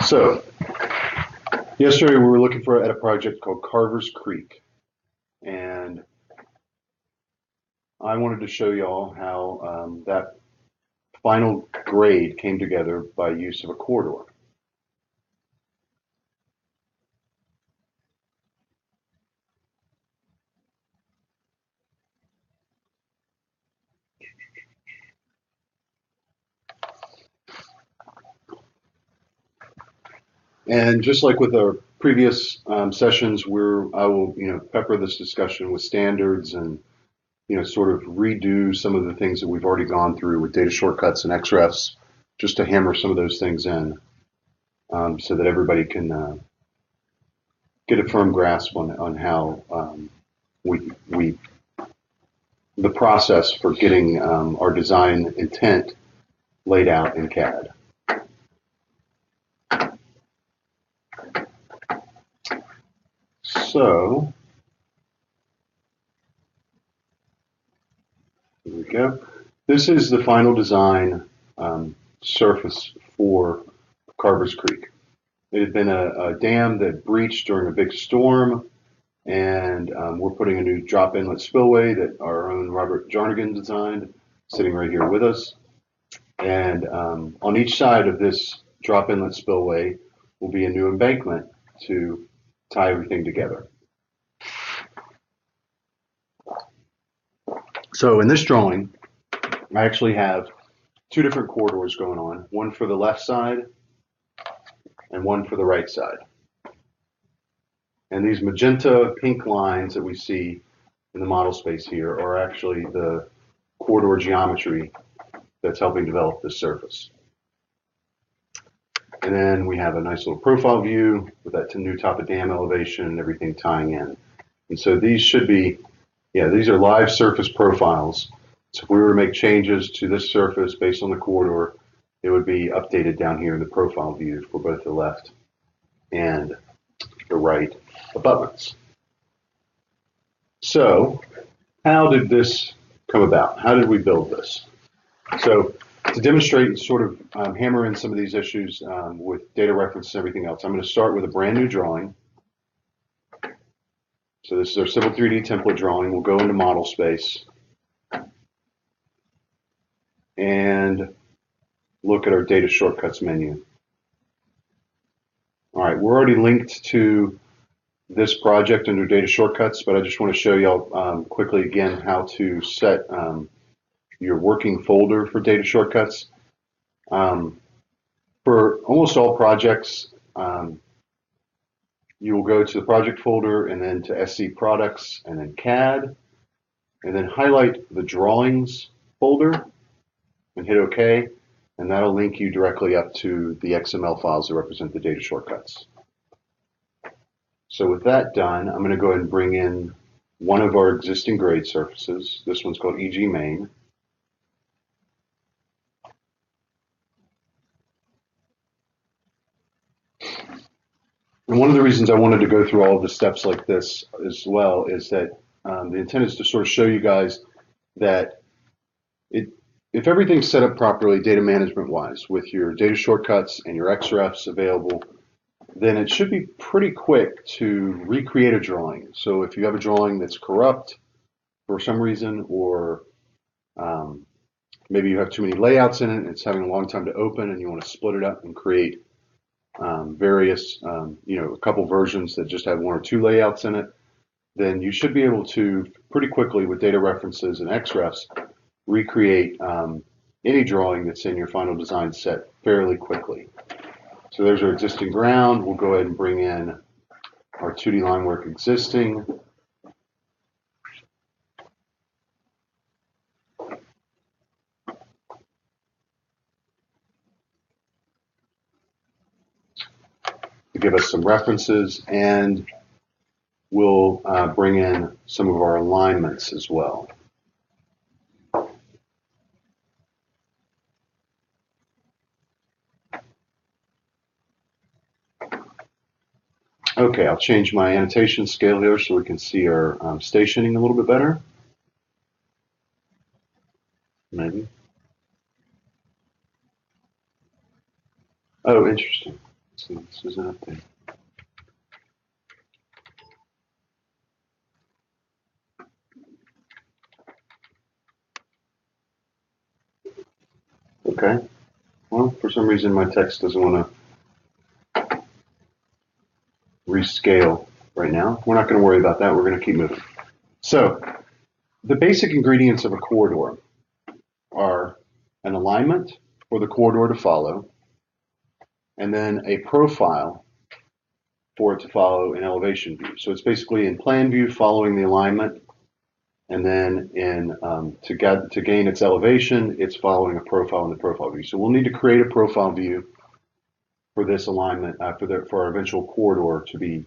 So, yesterday we were looking at a project called Carver's Creek, and I wanted to show y'all how that final grade came together by use of a corridor. And just like with our previous sessions, I will pepper this discussion with standards and sort of redo some of the things that we've already gone through with data shortcuts and XREFs, just to hammer some of those things in, so that everybody can get a firm grasp on how we the process for getting our design intent laid out in CAD. So here we go. This is the final design surface for Carver's Creek. It had been a dam that breached during a big storm, and we're putting a new drop inlet spillway that our own Robert Jarnigan designed, sitting right here with us. And on each side of this drop inlet spillway will be a new embankment to tie everything together. So in this drawing, I actually have two different corridors going on, one for the left side and one for the right side. And these magenta pink lines that we see in the model space here are actually the corridor geometry that's helping develop this surface. And then we have a nice little profile view with that new top of dam elevation and everything tying in. And so these should be, these are live surface profiles. So if we were to make changes to this surface based on the corridor, it would be updated down here in the profile view for both the left and the right abutments. So how did this come about? How did we build this? So to demonstrate and sort of hammer in some of these issues with data reference and everything else, I'm going to start with a brand new drawing. So this is our Civil 3D template drawing. We'll go into model space and look at our data shortcuts menu. All right, we're already linked to this project under data shortcuts, but I just want to show y'all quickly again how to set your working folder for data shortcuts. For almost all projects, you will go to the project folder and then to SC products and then CAD, and then highlight the drawings folder and hit OK, and that'll link you directly up to the XML files that represent the data shortcuts. So with that done, I'm going to go ahead and bring in one of our existing grade surfaces. This one's called EG Main. And one of the reasons I wanted to go through all of the steps like this as well is that the intent is to sort of show you guys that if everything's set up properly data management wise with your data shortcuts and your XREFs available, then it should be pretty quick to recreate a drawing. So if you have a drawing that's corrupt for some reason, or maybe you have too many layouts in it and it's having a long time to open and you want to split it up and create various, a couple versions that just have one or two layouts in it, then you should be able to pretty quickly with data references and XREFs recreate any drawing that's in your final design set fairly quickly. So there's our existing ground. We'll go ahead and bring in our 2D line work existing. To give us some references, and we'll bring in some of our alignments as well. Okay, I'll change my annotation scale here so we can see our stationing a little bit better. Maybe. Oh, interesting. So this is an update. Okay. Well, for some reason my text doesn't want to rescale right now. We're not going to worry about that. We're going to keep moving. So the basic ingredients of a corridor are an alignment for the corridor to follow, and then a profile for it to follow in elevation view. So it's basically in plan view following the alignment, and then in to gain its elevation, it's following a profile in the profile view. So we'll need to create a profile view for this alignment for our eventual corridor to be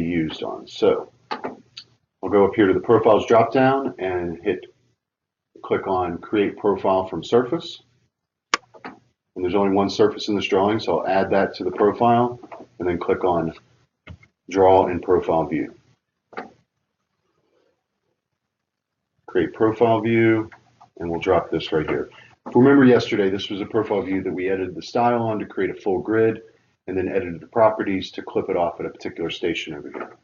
used on. So I'll go up here to the profiles drop down and click on create profile from surface. And there's only one surface in this drawing, so I'll add that to the profile and then click on draw in profile view. Create profile view, and we'll drop this right here. If you remember yesterday, this was a profile view that we edited the style on to create a full grid, and then edited the properties to clip it off at a particular station over here.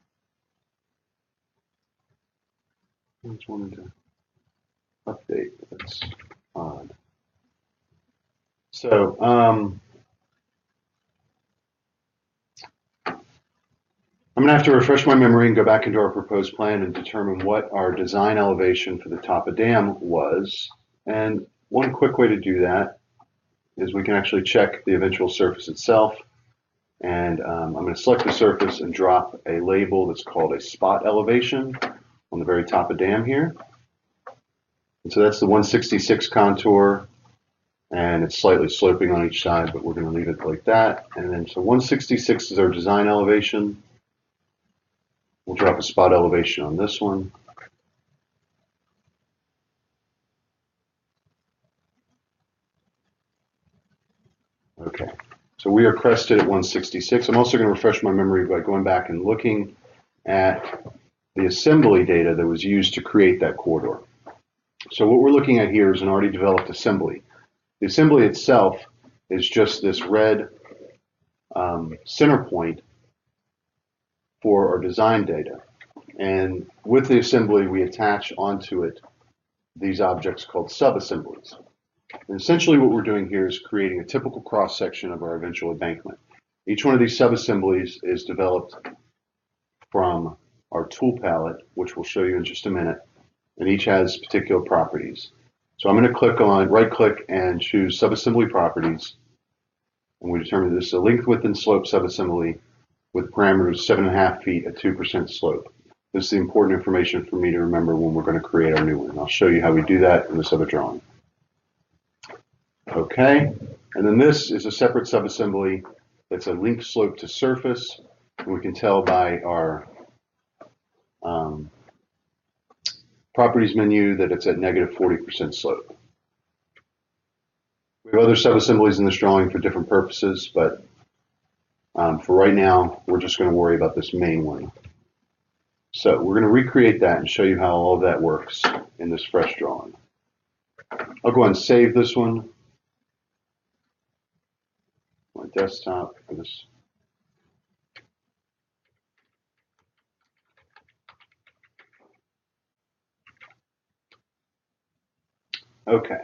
I just wanted to update. That's odd. So, I'm going to have to refresh my memory and go back into our proposed plan and determine what our design elevation for the top of dam was. And one quick way to do that is we can actually check the eventual surface itself. And I'm going to select the surface and drop a label that's called a spot elevation on the very top of dam here. And so that's the 166 contour, and it's slightly sloping on each side, but we're going to leave it like that. And then so 166 is our design elevation. We'll drop a spot elevation on this one. Okay, so we are crested at 166. I'm also going to refresh my memory by going back and looking at the assembly data that was used to create that corridor. So what we're looking at here is an already developed assembly. The assembly itself is just this red center point for our design data. And with the assembly, we attach onto it these objects called sub-assemblies. And essentially what we're doing here is creating a typical cross-section of our eventual embankment. Each one of these sub-assemblies is developed from our tool palette, which we'll show you in just a minute, and each has particular properties. So I'm going to click on, right-click and choose sub-assembly properties, and we determine this is a length, width, and slope sub-assembly with parameters 7.5 feet at 2% slope. This is the important information for me to remember when we're going to create our new one. I'll show you how we do that in this other drawing. Okay, and then this is a separate sub-assembly that's a link slope to surface, and we can tell by our properties menu that it's at negative 40% slope. We have other sub-assemblies in this drawing for different purposes, but for right now, we're just going to worry about this main one. So we're going to recreate that and show you how all of that works in this fresh drawing. I'll go ahead and save this one. My desktop for this. Okay.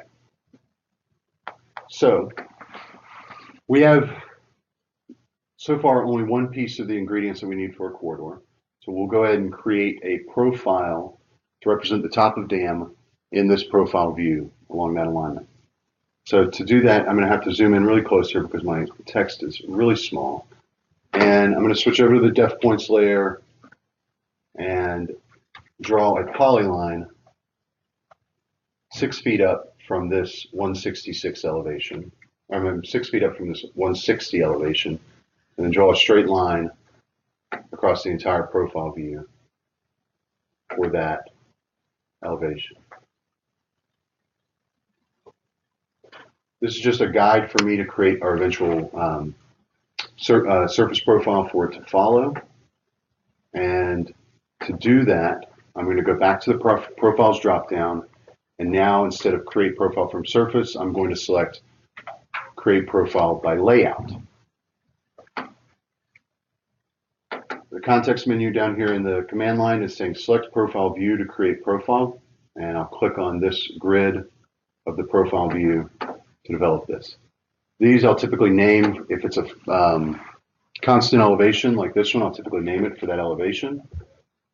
So we have so far only one piece of the ingredients that we need for a corridor. So we'll go ahead and create a profile to represent the top of dam in this profile view along that alignment. So to do that, I'm going to have to zoom in really close here because my text is really small. And I'm going to switch over to the def points layer and draw a polyline 6 feet up from this 166 elevation. I'm 6 feet up from this 160 elevation, and then draw a straight line across the entire profile view for that elevation. This is just a guide for me to create our eventual surface profile for it to follow. And to do that, I'm going to go back to the profiles drop down, and now instead of create profile from surface, I'm going to select create profile by layout. The context menu down here in the command line is saying select profile view to create profile, and I'll click on this grid of the profile view to develop this. These I'll typically name, if it's a constant elevation like this one, I'll typically name it for that elevation.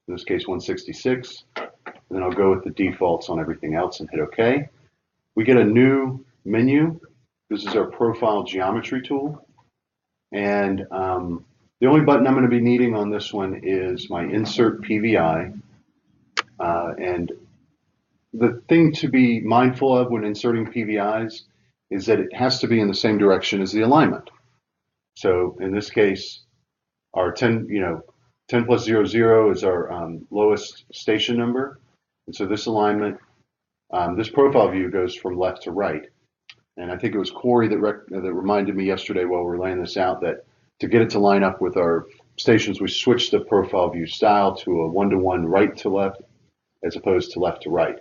In this case 166, and then I'll go with the defaults on everything else and hit OK. We get a new menu. This is our profile geometry tool, and the only button I'm going to be needing on this one is my insert PVI, and the thing to be mindful of when inserting PVIs is that it has to be in the same direction as the alignment. So in this case, our 10 plus 00 is our lowest station number. And so this alignment, this profile view goes from left to right. And I think it was Corey that reminded me yesterday while we were laying this out that to get it to line up with our stations, we switched the profile view style to a one-to-one right to left as opposed to left to right.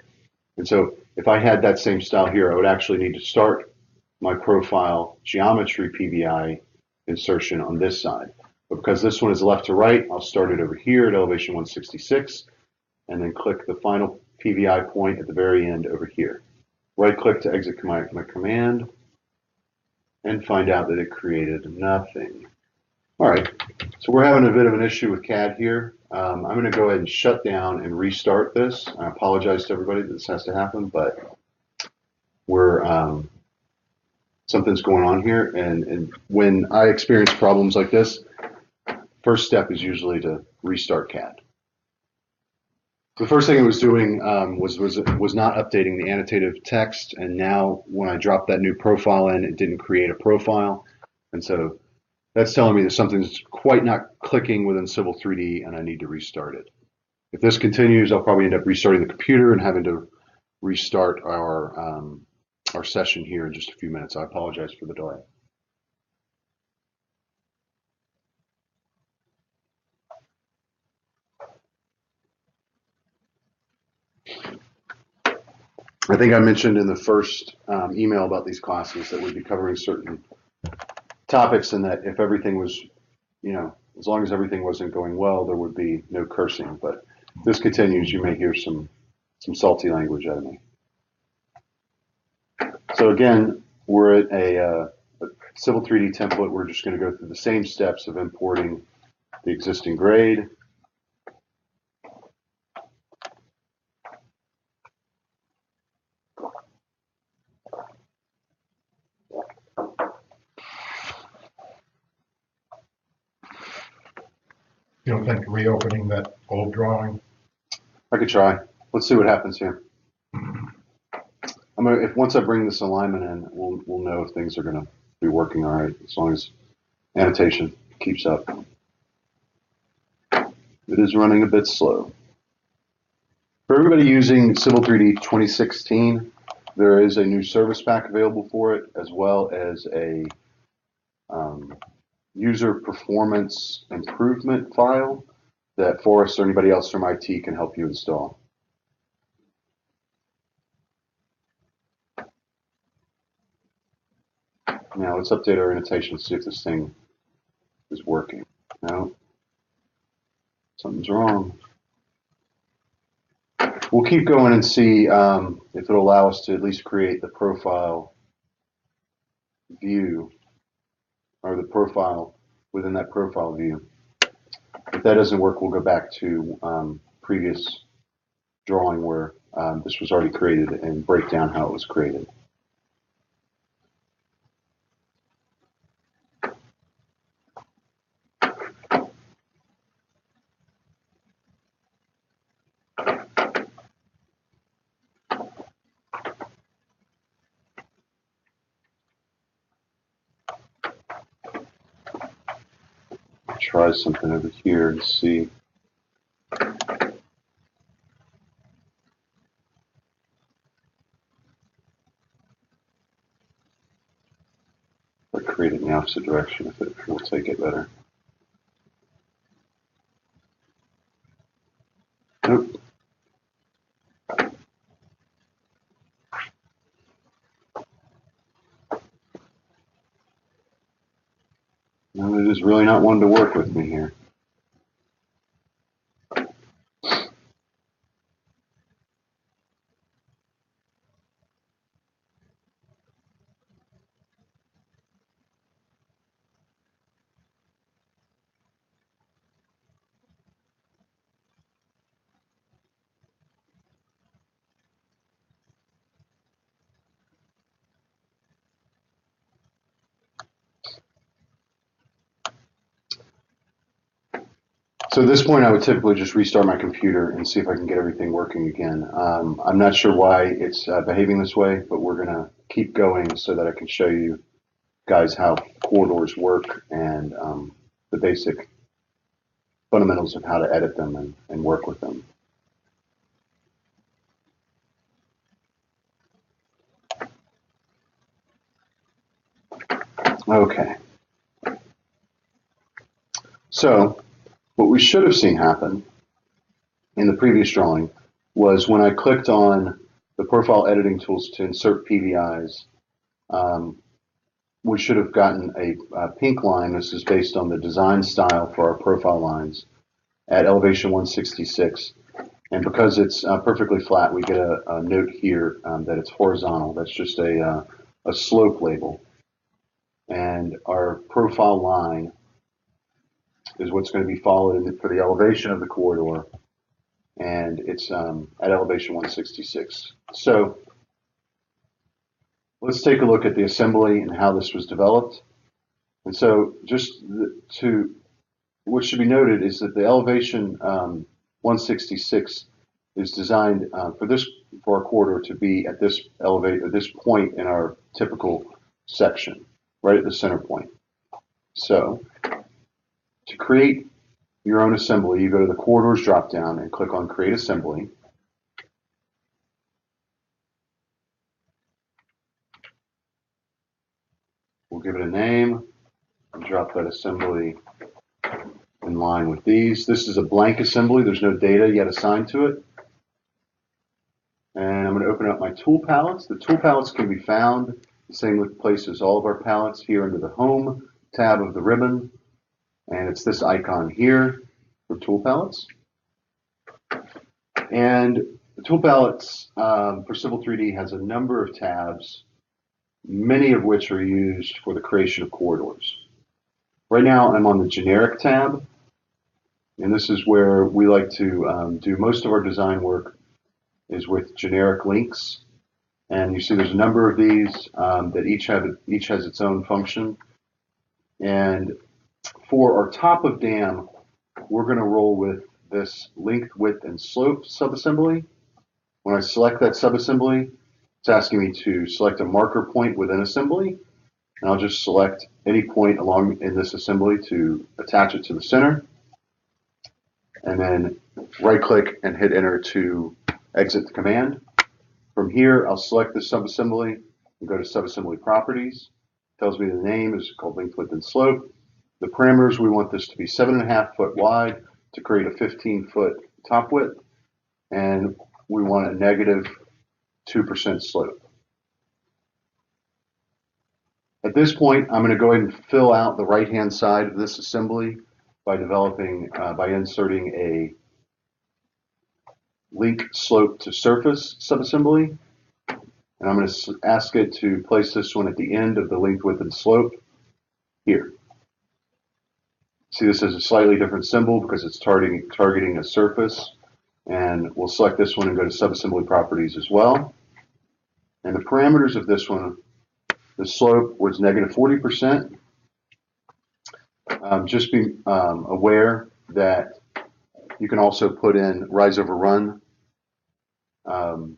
And so if I had that same style here, I would actually need to start my profile geometry PVI insertion on this side. But because this one is left to right, I'll start it over here at elevation 166 and then click the final PVI point at the very end over here. Right click to exit my command and find out that it created nothing. All right, so we're having a bit of an issue with CAD here. I'm going to go ahead and shut down and restart this. I apologize to everybody that this has to happen, but we're something's going on here, and when I experience problems like this, first step is usually to restart CAD. The first thing it was doing was not updating the annotative text, and now when I dropped that new profile in, it didn't create a profile, and so that's telling me that something's quite not clicking within Civil 3D, and I need to restart it. If this continues, I'll probably end up restarting the computer and having to restart our session here in just a few minutes. I apologize for the delay. I think I mentioned in the first email about these classes that we'd be covering certain topics, and that if everything was, as long as everything wasn't going well, there would be no cursing. But if this continues, you may hear some salty language out of me. So again, we're at a Civil 3D template. We're just going to go through the same steps of importing the existing grade. You don't think reopening that old drawing? I could try. Let's see what happens here. Once I bring this alignment in, we'll know if things are going to be working all right, as long as annotation keeps up. It is running a bit slow. For everybody using Civil 3D 2016, there is a new service pack available for it, as well as a user performance improvement file that Forrest or anybody else from IT can help you install. Now let's update our annotation to see if this thing is working. No, something's wrong. We'll keep going and see if it'll allow us to at least create the profile view, or the profile within that profile view. If that doesn't work, we'll go back to previous drawing where this was already created and break down how it was created. Try something over here to see. Or create it in the opposite direction if it will take it better. Nope. And it is really not one to work with me here. So at this point, I would typically just restart my computer and see if I can get everything working again. I'm not sure why it's behaving this way, but we're going to keep going so that I can show you guys how corridors work and the basic fundamentals of how to edit them and work with them. Okay. So what we should have seen happen in the previous drawing was when I clicked on the profile editing tools to insert PVIs, we should have gotten a pink line. This is based on the design style for our profile lines at elevation 166. And because it's perfectly flat, we get a note here that it's horizontal. That's just a slope label. And our profile line is what's going to be followed for the elevation of the corridor. And it's at elevation 166. So let's take a look at the assembly and how this was developed. And so what should be noted is that the elevation 166 is designed for our corridor to be at this point in our typical section, right at the center point. So to create your own assembly, you go to the corridors drop down and click on Create Assembly. We'll give it a name and drop that assembly in line with these. This is a blank assembly. There's no data yet assigned to it. And I'm going to open up my tool palettes. The tool palettes can be found the same place as all of our palettes here under the Home tab of the ribbon. And it's this icon here for tool palettes. And the tool palettes for Civil 3D has a number of tabs, many of which are used for the creation of corridors. Right now I'm on the Generic tab, and this is where we like to do most of our design work is with generic links. And you see there's a number of these that each has its own function. And for our top of dam, we're going to roll with this length, width, and slope subassembly. When I select that subassembly, it's asking me to select a marker point within assembly. And I'll just select any point along in this assembly to attach it to the center. And then right click and hit enter to exit the command. From here, I'll select the subassembly and go to subassembly properties. It tells me the name is called length, width, and slope. The parameters, we want this to be 7.5 foot wide to create a 15-foot top width. And we want a negative 2% slope. At this point, I'm going to go ahead and fill out the right-hand side of this assembly by inserting a link slope to surface subassembly. And I'm going to ask it to place this one at the end of the length, width, and slope here. See, this is a slightly different symbol because it's targeting a surface. And we'll select this one and go to subassembly properties as well. And the parameters of this one, the slope was negative 40%. Just be aware that you can also put in rise over run, and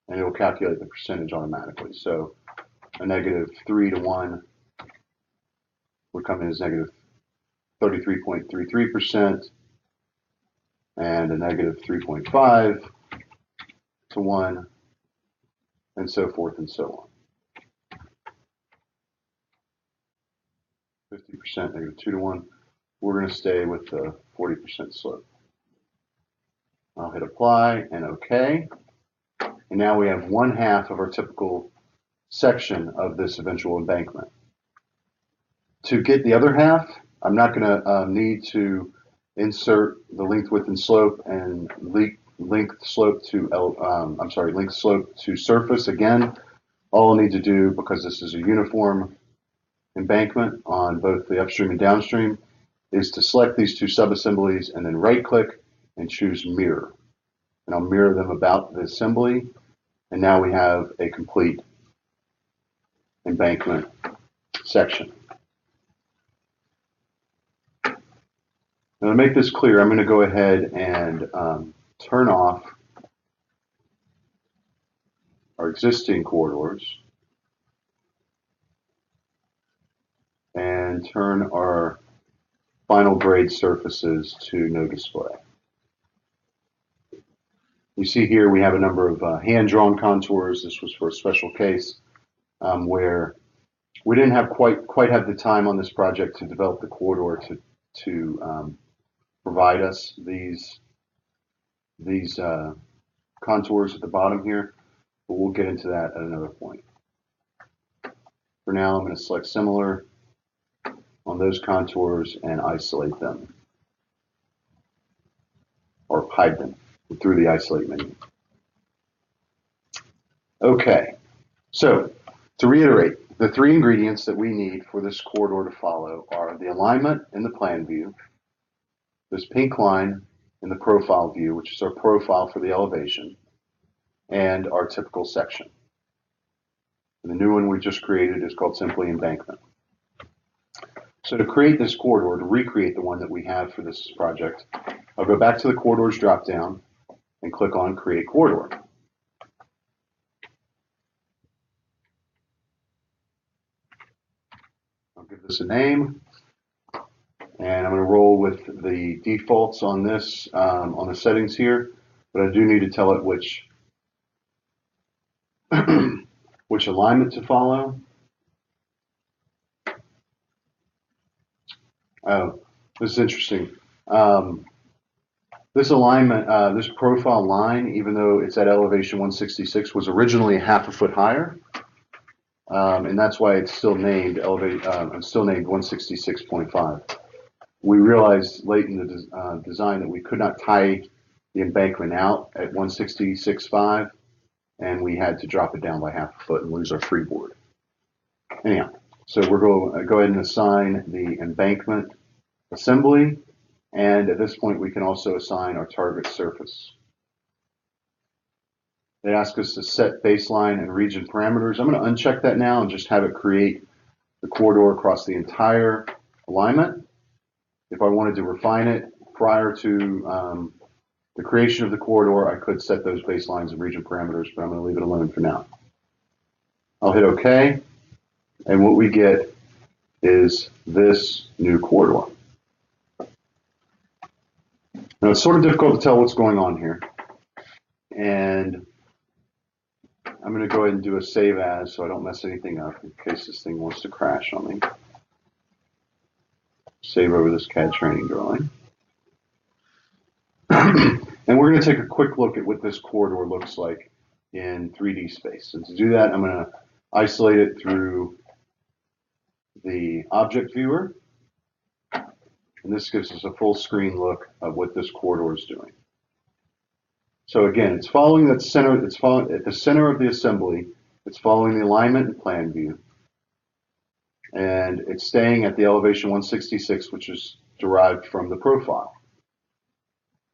it will calculate the percentage automatically. So a negative 3 to 1 would come in as negative 33.33%, and a negative 3.5 to 1, and so forth and so on. 50%, negative 2 to 1. We're going to stay with the 40% slope. I'll hit apply and OK. And now we have 1/2 of our typical section of this eventual embankment. To get the other half, I'm not going to need to insert the length, width, and slope and length slope to length slope to surface again. All I'll need to do, because this is a uniform embankment on both the upstream and downstream, is to select these two sub-assemblies and then right-click and choose Mirror. And I'll mirror them about the assembly, and now we have a complete embankment section. Now, to make this clear, I'm going to go ahead and turn off our existing corridors and turn our final grade surfaces to no display. You see here we have a number of hand-drawn contours. This was for a special case where we didn't have quite have the time on this project to develop the corridor to provide us these contours at the bottom here, but we'll get into that at another point. For now, I'm going to select similar on those contours and isolate them, or hide them through the isolate menu. Okay, so to reiterate, the three ingredients that we need for this corridor to follow are the alignment in the plan view, this pink line in the profile view, which is our profile for the elevation, and our typical section. And the new one we just created is called simply embankment. So to create this corridor, to recreate the one that we have for this project, I'll go back to the corridors drop-down and click on Create Corridor. I'll give this a name, and I'm going to roll with the defaults on this, on the settings here, but I do need to tell it which which alignment to follow. Oh, this is interesting. This alignment, this profile line, even though it's at elevation 166, was originally half a foot higher, and that's why it's still named still named 166.5. We realized late in the design that we could not tie the embankment out at 166.5, and we had to drop it down by half a foot and lose our freeboard. Anyhow, so we're going to go ahead and assign the embankment assembly, and at this point we can also assign our target surface. They ask us to set baseline and region parameters. I'm going to uncheck that now and just have it create the corridor across the entire alignment. If I wanted to refine it prior to the creation of the corridor, I could set those baselines and region parameters, but I'm going to leave it alone for now. I'll hit OK, and what we get is this new corridor. Now, it's sort of difficult to tell what's going on here, and I'm going to go ahead and do a save as so I don't mess anything up in case this thing wants to crash on me. Save over this CAD training drawing. And we're going to take a quick look at what this corridor looks like in 3D space. And to do that, I'm going to isolate it through the object viewer. And this gives us a full screen look of what this corridor is doing. So again, it's following that center, it's following at the center of the assembly, it's following the alignment and plan view. And it's staying at the elevation 166, which is derived from the profile.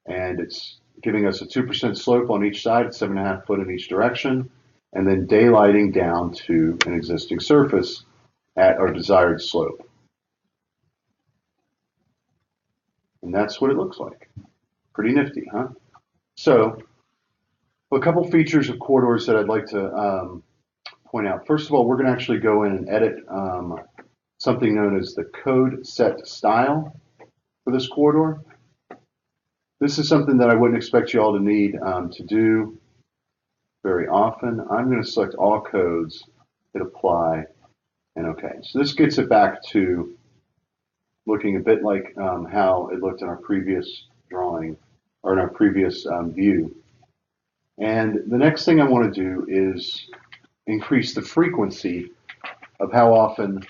And it's giving us a 2% slope on each side, 7.5 foot in each direction, and then daylighting down to an existing surface at our desired slope. And that's what it looks like. Pretty nifty, huh? So, a couple features of corridors that I'd like to point out. First of all, we're going to actually go in and edit something known as the code set style for this corridor. This is something that I wouldn't expect you all to need to do very often. I'm going to select all codes, hit apply, and OK. So this gets it back to looking a bit like how it looked in our previous drawing, or in our previous view. And the next thing I want to do is increase the frequency of how often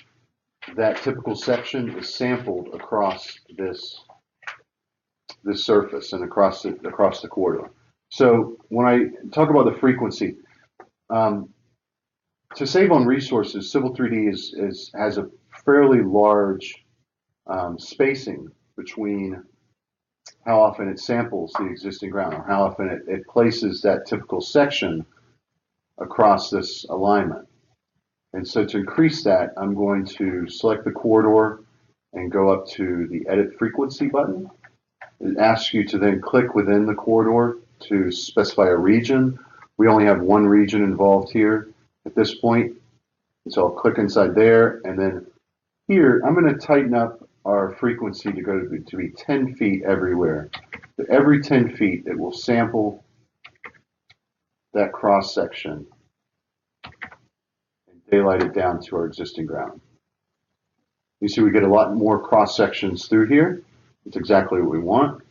that typical section is sampled across this surface and across the corridor. So when I talk about the frequency, to save on resources, Civil 3D has a fairly large spacing between how often it samples the existing ground, or how often it places that typical section across this alignment. And so to increase that, I'm going to select the corridor and go up to the Edit Frequency button. It asks you to then click within the corridor to specify a region. We only have one region involved here at this point. So I'll click inside there, and then here I'm going to tighten up our frequency to go to be 10 feet everywhere. So every 10 feet it will sample that cross section and daylight it down to our existing ground. You see we get a lot more cross sections through here. It's exactly what we want.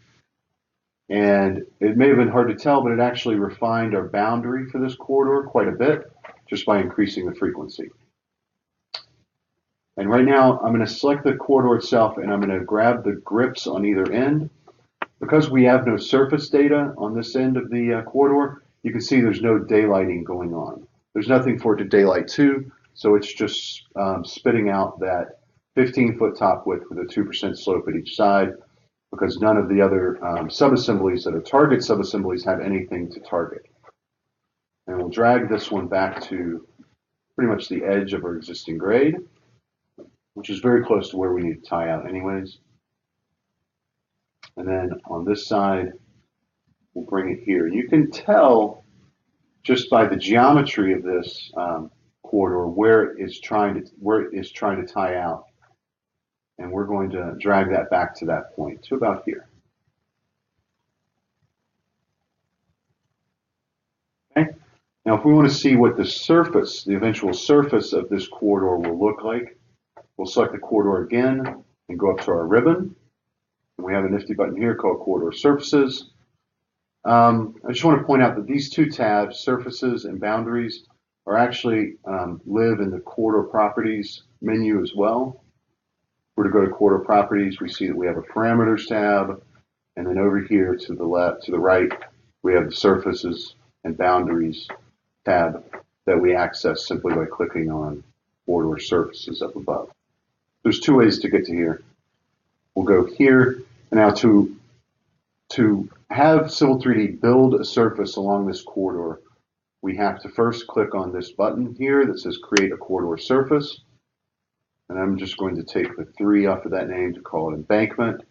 And it may have been hard to tell, but it actually refined our boundary for this corridor quite a bit just by increasing the frequency. And right now, I'm going to select the corridor itself, and I'm going to grab the grips on either end. Because we have no surface data on this end of the corridor, you can see there's no daylighting going on. There's nothing for it to daylight to, so it's just spitting out that 15-foot top width with a 2% slope at each side, because none of the other subassemblies that are target subassemblies have anything to target. And we'll drag this one back to pretty much the edge of our existing grade, which is very close to where we need to tie out anyways. And then on this side, we'll bring it here. You can tell just by the geometry of this corridor where it is trying to tie out. And we're going to drag that back to that point, to about here. Okay. Now, if we want to see what the surface, the eventual surface of this corridor will look like, we'll select the corridor again and go up to our ribbon. And we have a nifty button here called Corridor Surfaces. I just want to point out that these two tabs, Surfaces and Boundaries, are actually live in the Corridor Properties menu as well. If we're to go to Corridor Properties, we see that we have a Parameters tab, and then over here to the left, to the right, we have the Surfaces and Boundaries tab that we access simply by clicking on Corridor Surfaces up above. There's two ways to get to here. We'll go here. Now to have Civil 3D build a surface along this corridor, we have to first click on this button here that says Create a Corridor Surface. And I'm just going to take the 3 off of that name to call it Embankment.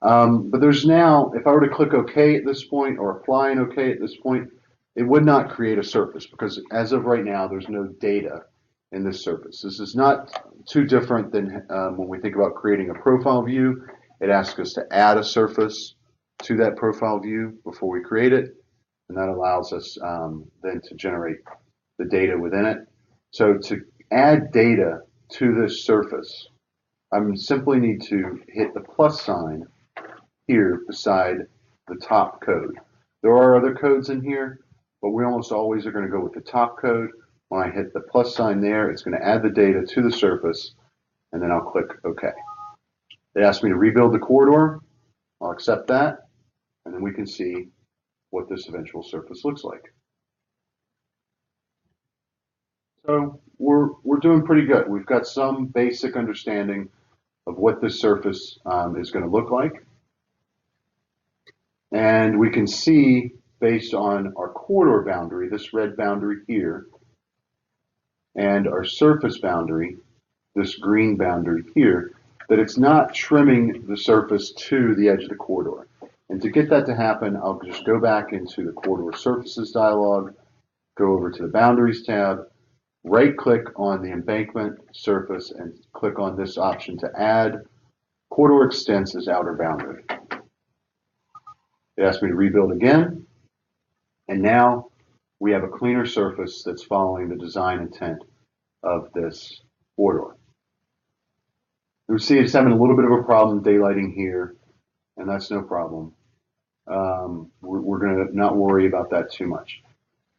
But there's now, if I were to click OK at this point or apply an OK at this point, it would not create a surface because as of right now, there's no data in this surface. This is not too different than when we think about creating a profile view. It asks us to add a surface to that profile view before we create it, and that allows us then to generate the data within it. So to add data to this surface, I simply need to hit the plus sign here beside the top code. There are other codes in here, but we almost always are going to go with the top code. When I hit the plus sign there, it's going to add the data to the surface, and then I'll click OK. They asked me to rebuild the corridor. I'll accept that, and then we can see what this eventual surface looks like. So we're doing pretty good. We've got some basic understanding of what this surface is going to look like. And we can see, based on our corridor boundary, this red boundary here, and our surface boundary, this green boundary here, that it's not trimming the surface to the edge of the corridor. And to get that to happen, I'll just go back into the Corridor Surfaces dialog, go over to the Boundaries tab, right-click on the embankment surface, and click on this option to add Corridor Extents as outer boundary. It asked me to rebuild again, and now we have a cleaner surface that's following the design intent of this corridor. We see it's having a little bit of a problem daylighting here, and that's no problem. We're going to not worry about that too much.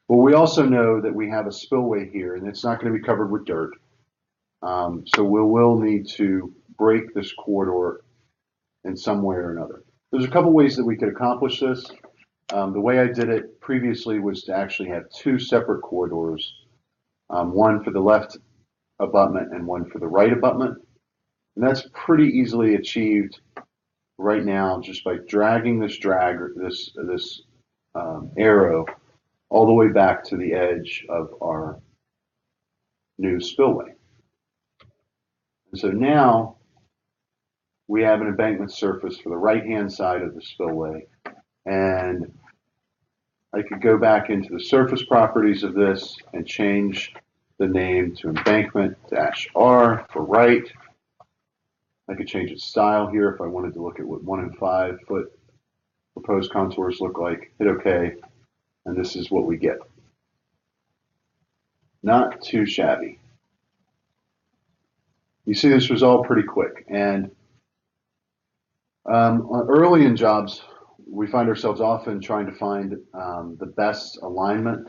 But we also know that we have a spillway here, and it's not going to be covered with dirt. So we will need to break this corridor in some way or another. There's a couple ways that we could accomplish this. The way I did it previously was to actually have two separate corridors, one for the left abutment and one for the right abutment. And that's pretty easily achieved right now just by dragging this arrow all the way back to the edge of our new spillway. And so now we have an embankment surface for the right-hand side of the spillway. And I could go back into the surface properties of this and change the name to embankment-R for right. I could change its style here if I wanted to look at what 1 and 5 foot proposed contours look like. Hit OK, and this is what we get. Not too shabby. You see this was all pretty quick, and early in jobs, we find ourselves often trying to find the best alignment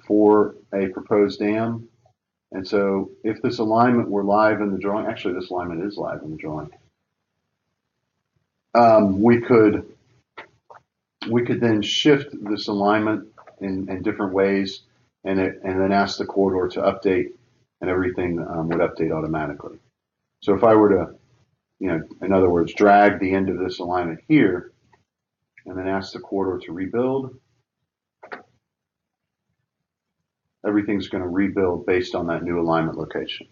for a proposed dam. And so if this alignment were live in the drawing, actually this alignment is live in the drawing, we could then shift this alignment in different ways and then ask the corridor to update, and everything would update automatically. So if I were to, in other words, drag the end of this alignment here and then ask the corridor to rebuild, everything's going to rebuild based on that new alignment location.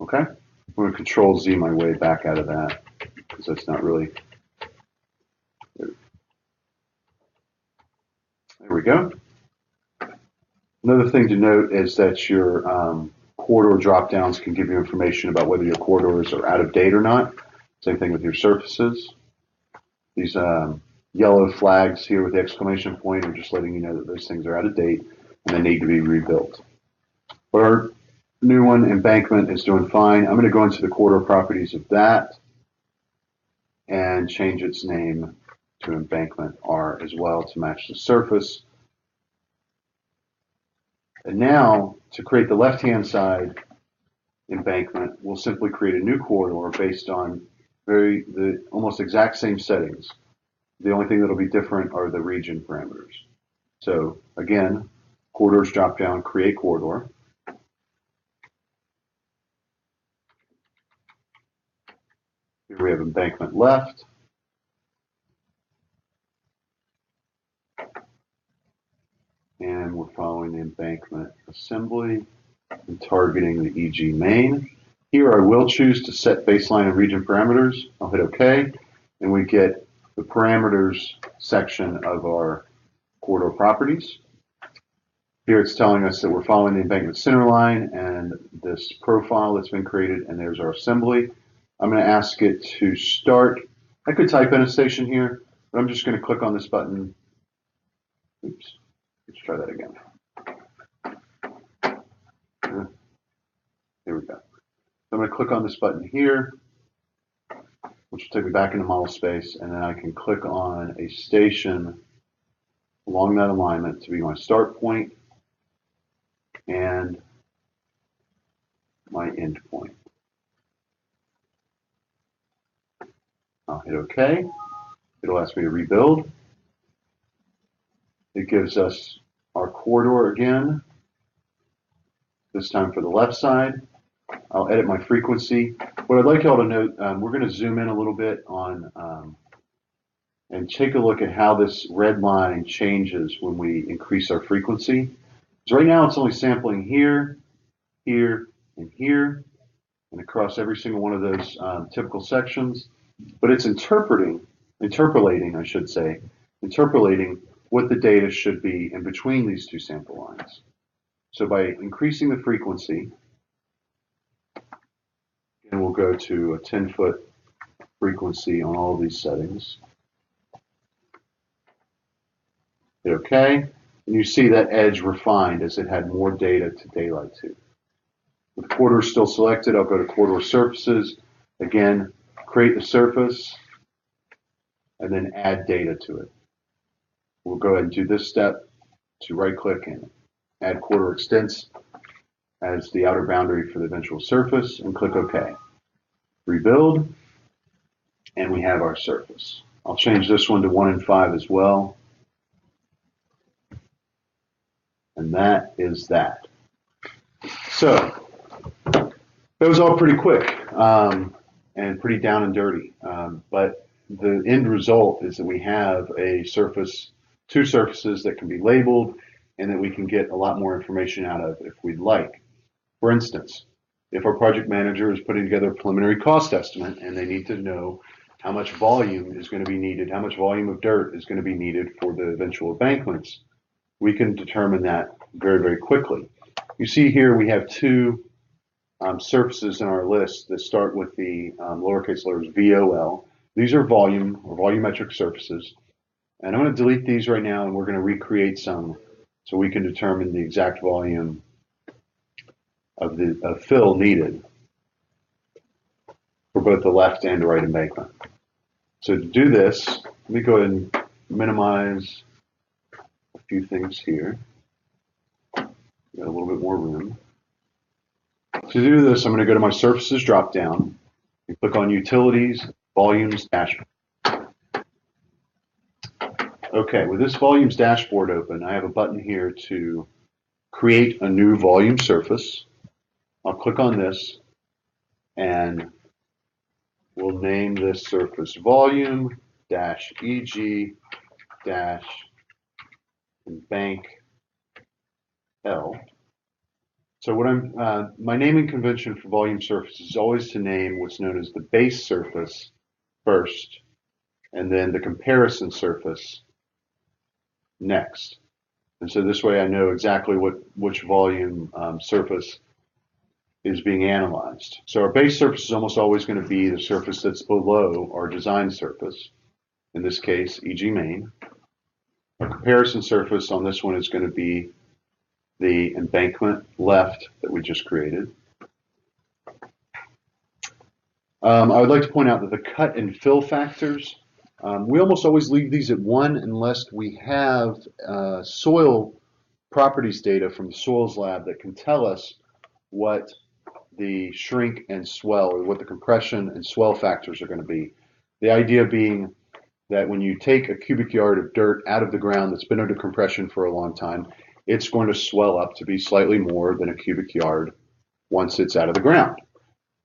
Okay? I'm going to Control Z my way back out of that because that's not really. There we go. Another thing to note is that your corridor drop-downs can give you information about whether your corridors are out of date or not. Same thing with your surfaces. These yellow flags here with the exclamation point are just letting you know that those things are out of date and they need to be rebuilt. But our new one, embankment, is doing fine. I'm going to go into the corridor properties of that and change its name to embankment R as well to match the surface. And now, to create the left-hand side embankment, we'll simply create a new corridor based on the almost exact same settings. The only thing that'll be different are the region parameters. So again, corridors drop down, create corridor. Here we have embankment left. And we're following the embankment assembly and targeting the EG main. Here I will choose to set baseline and region parameters. I'll hit OK, and we get the parameters section of our corridor properties. Here it's telling us that we're following the embankment center line and this profile that's been created, and there's our assembly. I'm going to ask it to start. I could type in a station here, but I'm just going to click on this button. Oops, let's try that again. Here we go. I'm going to click on this button here, which will take me back into model space, and then I can click on a station along that alignment to be my start point and my end point. I'll hit OK. It'll ask me to rebuild. It gives us our corridor again, this time for the left side. I'll edit my frequency. What I'd like y'all to note, we're going to zoom in a little bit on and take a look at how this red line changes when we increase our frequency. So right now it's only sampling here, here, and here, and across every single one of those typical sections. But it's interpolating what the data should be in between these two sample lines. So by increasing the frequency, and we'll go to a 10-foot frequency on all of these settings. Hit OK, and you see that edge refined as it had more data to daylight to. With corridor still selected, I'll go to corridor surfaces. Again, create the surface, and then add data to it. We'll go ahead and do this step to right-click and add corridor extents. as the outer boundary for the eventual surface and click OK. Rebuild, and we have our surface. I'll change this one to 1 and 5 as well. And that is that. So that was all pretty quick and pretty down and dirty. But the end result is that we have a surface, two surfaces that can be labeled and that we can get a lot more information out of if we'd like. For instance, if our project manager is putting together a preliminary cost estimate and they need to know how much volume is going to be needed, how much volume of dirt is going to be needed for the eventual embankments, we can determine that very, very quickly. You see here we have two surfaces in our list that start with the lowercase letters VOL. These are volume or volumetric surfaces. And I'm going to delete these right now and we're going to recreate some so we can determine the exact volume of fill needed for both the left and the right embankment. So to do this, let me go ahead and minimize a few things here. Got a little bit more room. To do this, I'm going to go to my Surfaces drop-down and click on Utilities, Volumes, Dashboard. Okay, with this Volumes Dashboard open, I have a button here to create a new volume surface. I'll click on this and we'll name this surface volume -EG bank L. So what my naming convention for volume surface is always to name what's known as the base surface first, and then the comparison surface next. And so this way I know exactly which volume surface is being analyzed. So our base surface is almost always going to be the surface that's below our design surface, in this case, e.g. main. Our comparison surface on this one is going to be the embankment left that we just created. I would like to point out that the cut and fill factors, we almost always leave these at 1 unless we have soil properties data from the soils lab that can tell us what the shrink and swell, or what the compression and swell factors are going to be. The idea being that when you take a cubic yard of dirt out of the ground that's been under compression for a long time, it's going to swell up to be slightly more than a cubic yard once it's out of the ground.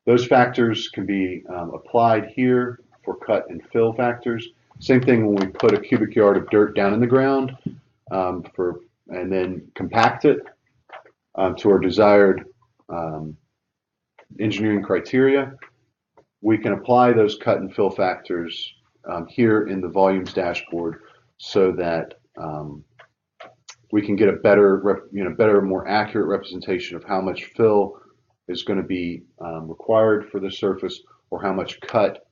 Those factors can be applied here for cut and fill factors. Same thing when we put a cubic yard of dirt down in the ground and then compact it to our desired engineering criteria. We can apply those cut and fill factors here in the volumes dashboard so that we can get a better, more accurate representation of how much fill is going to be required for the surface, or how much cut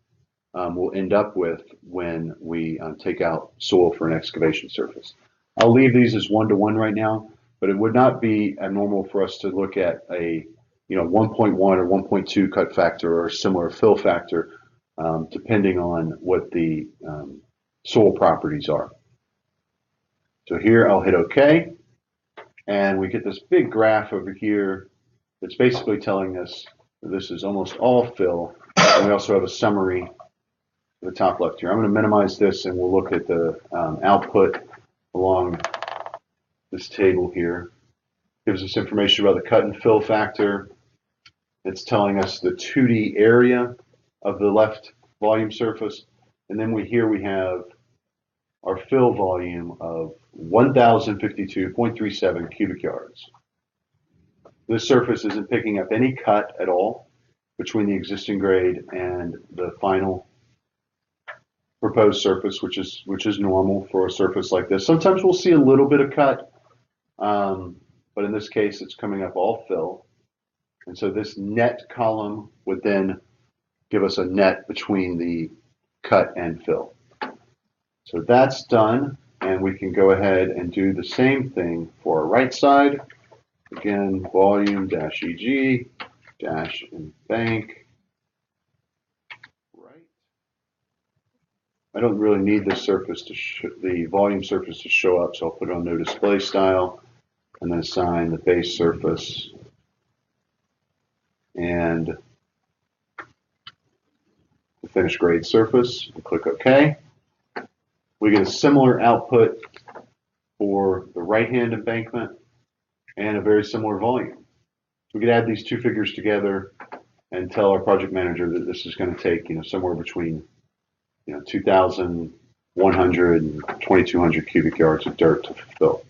we'll end up with when we take out soil for an excavation surface. I'll leave these as 1-to-1 right now, but it would not be abnormal for us to look at a 1.1 or 1.2 cut factor or a similar fill factor, depending on what the soil properties are. So here I'll hit OK, and we get this big graph over here that's basically telling us that this is almost all fill, and we also have a summary at the top left here. I'm going to minimize this and we'll look at the output along this table here. Gives us information about the cut and fill factor. It's telling us the 2D area of the left volume surface, and then here we have our fill volume of 1,052.37 cubic yards. This surface isn't picking up any cut at all between the existing grade and the final proposed surface, which is normal for a surface like this. Sometimes we'll see a little bit of cut, but in this case it's coming up all fill. And so this net column would then give us a net between the cut and fill. So that's done, and we can go ahead and do the same thing for our right side. Again, volume -EG -bank. Right. I don't really need this surface the volume surface to show up, so I'll put it on no display style and then assign the base surface and the finished grade surface, and click OK. We get a similar output for the right-hand embankment and a very similar volume. We could add these two figures together and tell our project manager that this is going to take, somewhere between, 2,100 and 2,200 cubic yards of dirt to fulfill.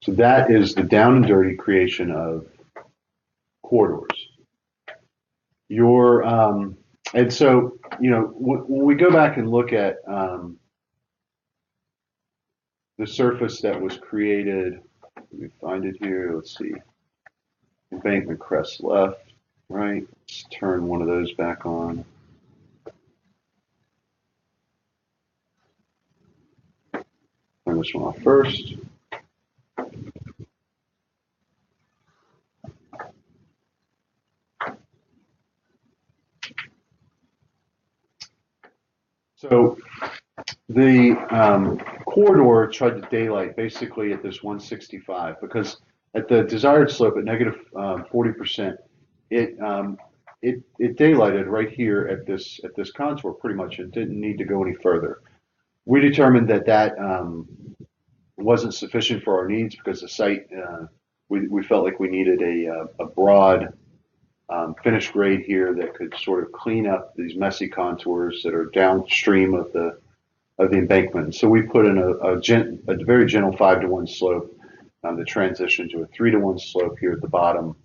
So that is the down and dirty creation of corridors. And so, when we go back and look at the surface that was created, let me find it here, let's see, embankment crest left, right, let's turn one of those back on. Turn this one off first. So the corridor tried to daylight basically at this 165 because at the desired slope at negative 40%, it daylighted right here at this contour pretty much and didn't need to go any further. We determined that wasn't sufficient for our needs because the site we felt like we needed a broad finished grade here that could sort of clean up these messy contours that are downstream of the embankment. So we put in a very gentle 5-to-1 slope that transitioned to a 3-to-1 slope here at the bottom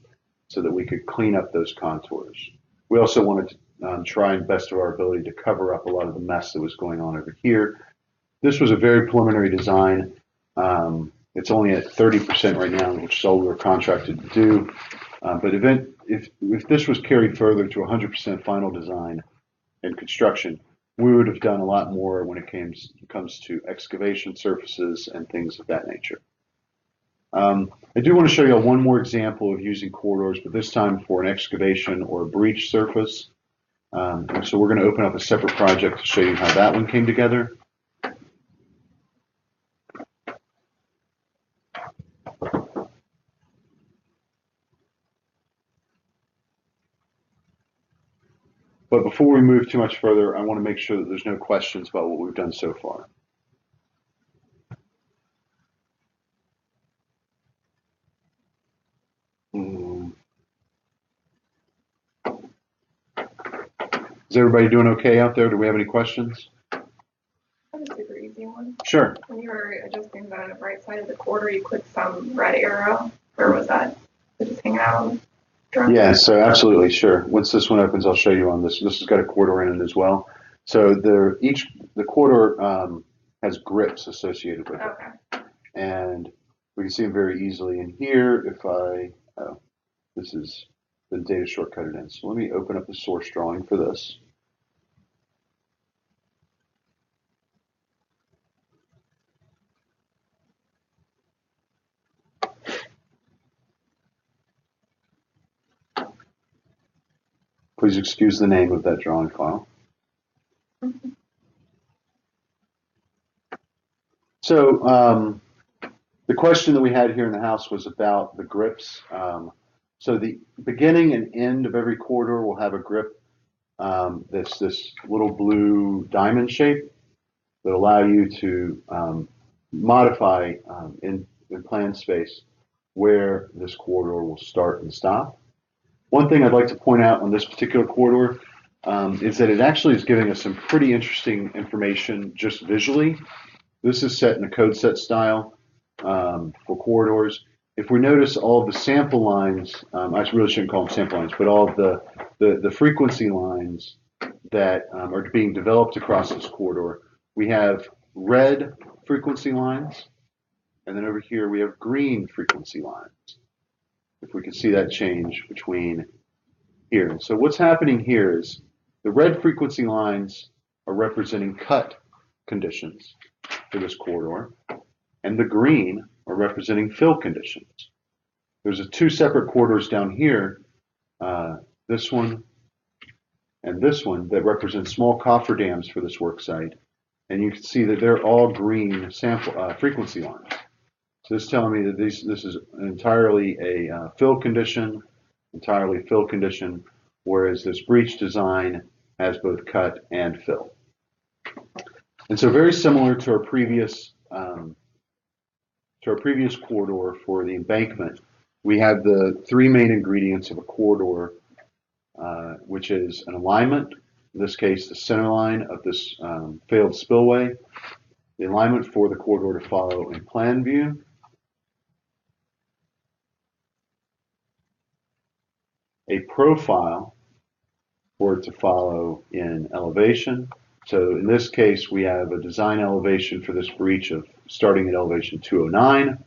so that we could clean up those contours. We also wanted to try and best of our ability to cover up a lot of the mess that was going on over here. This was a very preliminary design. It's only at 30% right now, which is all we were contracted to do. But if this was carried further to 100% final design and construction, we would have done a lot more when it comes to excavation surfaces and things of that nature. I do want to show you one more example of using corridors, but this time for an excavation or a breach surface. So we're going to open up a separate project to show you how that one came together. But before we move too much further, I want to make sure that there's no questions about what we've done so far. Is everybody doing okay out there? Do we have any questions? I have a super easy one. Sure. When you were adjusting the right side of the quarter, you clicked some red arrow. Where was that? Did it just hang out? Yeah, so absolutely, sure. Once this one opens, I'll show you on this. This has got a quarter in it as well. So the quarter has grips associated with it. And we can see them very easily in here. This is the data shortcutted in. So let me open up the source drawing for this. Please excuse the name of that drawing file. So the question that we had here in the house was about the grips. So the beginning and end of every corridor will have a grip that's this little blue diamond shape that allow you to modify in plan space where this corridor will start and stop. One thing I'd like to point out on this particular corridor is that it actually is giving us some pretty interesting information just visually. This is set in a code set style for corridors. If we notice all of the sample lines, I really shouldn't call them sample lines, but all of the frequency lines that are being developed across this corridor, we have red frequency lines, and then over here we have green frequency lines. If we can see that change between here. So what's happening here is the red frequency lines are representing cut conditions for this corridor, and the green are representing fill conditions. There's two separate corridors down here, this one and this one, that represent small cofferdams for this work site, and you can see that they're all green sample frequency lines. So this is telling me that this is entirely a fill condition, whereas this breach design has both cut and fill. And so very similar to our previous corridor for the embankment, we have the three main ingredients of a corridor, which is an alignment, in this case the center line of this failed spillway, the alignment for the corridor to follow in plan view, a profile for it to follow in elevation. So in this case, we have a design elevation for this breach of starting at elevation 209,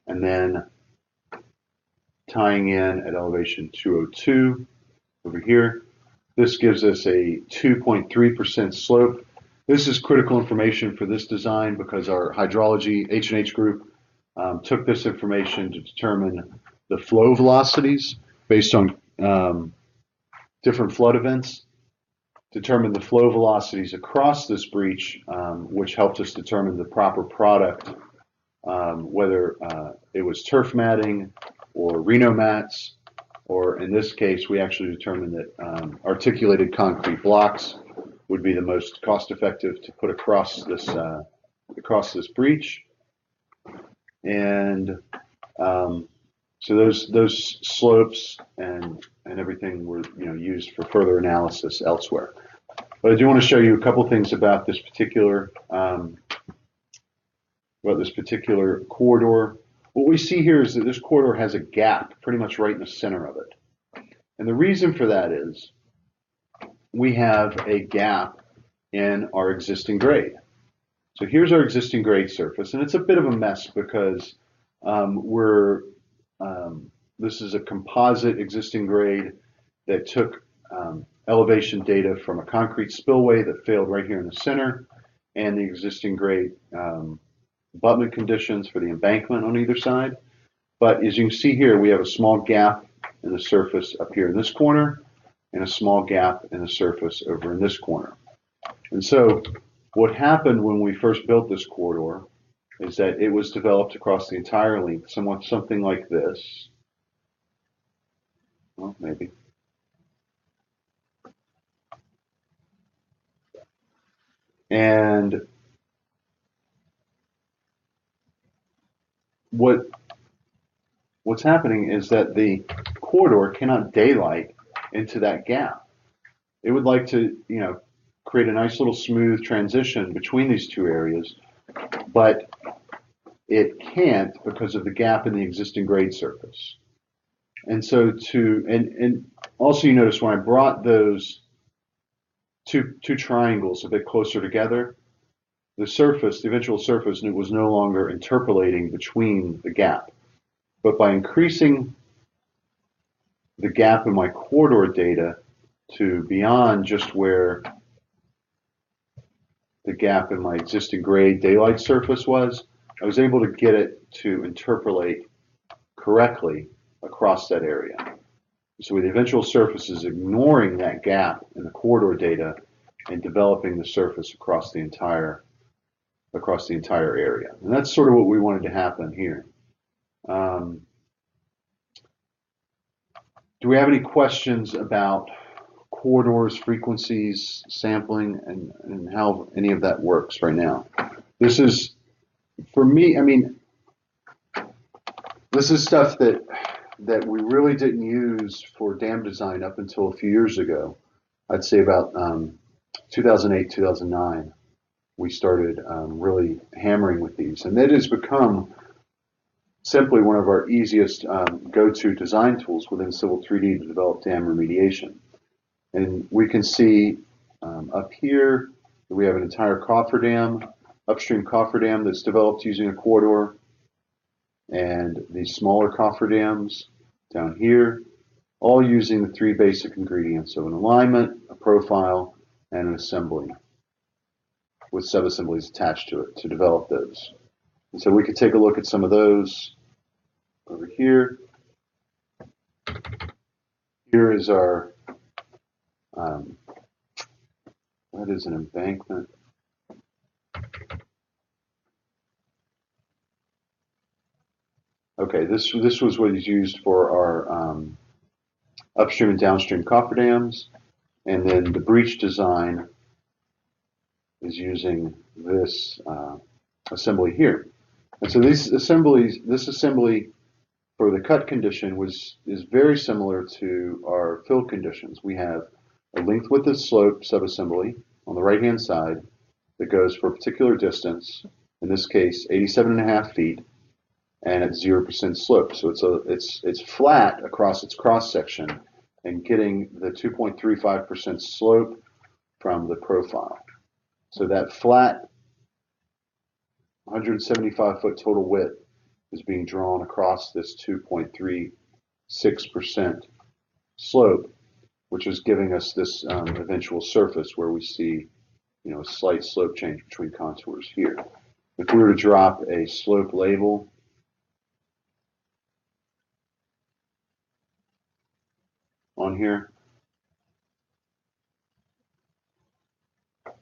and then tying in at elevation 202 over here. This gives us a 2.3% slope. This is critical information for this design because our hydrology H&H group took this information to determine the flow velocities based on different flood events, determine the flow velocities across this breach, which helped us determine the proper product, whether it was turf matting or Reno mats, or in this case, we actually determined that articulated concrete blocks would be the most cost-effective to put across this breach. And so those slopes and everything were used for further analysis elsewhere. But I do want to show you a couple things about this particular corridor. What we see here is that this corridor has a gap pretty much right in the center of it. And the reason for that is we have a gap in our existing grade. So here's our existing grade surface, and it's a bit of a mess because this is a composite existing grade that took elevation data from a concrete spillway that failed right here in the center, and the existing grade abutment conditions for the embankment on either side. But as you can see here, we have a small gap in the surface up here in this corner, and a small gap in the surface over in this corner. And so what happened when we first built this corridor is that it was developed across the entire length, something like this. Well, maybe. And what's happening is that the corridor cannot daylight into that gap. It would like to, create a nice little smooth transition between these two areas, but it can't because of the gap in the existing grade surface. And so and also you notice when I brought those two triangles a bit closer together, the eventual surface was no longer interpolating between the gap. But by increasing the gap in my corridor data to beyond just where the gap in my existing grade daylight surface was, I was able to get it to interpolate correctly across that area. So the eventual surface is ignoring that gap in the corridor data and developing the surface across the entire area. And that's sort of what we wanted to happen here. Do we have any questions about corridors, frequencies, sampling, and how any of that works right now? This is, for me, this is stuff that we really didn't use for dam design up until a few years ago. I'd say about 2008, 2009, we started really hammering with these. And that has become simply one of our easiest go-to design tools within Civil 3D to develop dam remediation. And we can see up here that we have an entire cofferdam, upstream cofferdam that's developed using a corridor, and these smaller cofferdams down here, all using the three basic ingredients of an alignment, a profile, and an assembly with sub-assemblies attached to it to develop those. And so we could take a look at some of those over here. Here is our, that is an embankment. Okay, this was what is used for our upstream and downstream cofferdams, and then the breech design is using this assembly here. And so this assembly for the cut condition is very similar to our fill conditions. We have a length width and slope subassembly on the right hand side that goes for a particular distance, in this case 87.5 feet, and at 0% slope. So it's flat across its cross section and getting the 2.35% slope from the profile. So that flat 175-foot total width is being drawn across this 2.36% slope, which is giving us this eventual surface where we see, a slight slope change between contours here. If we were to drop a slope label on here,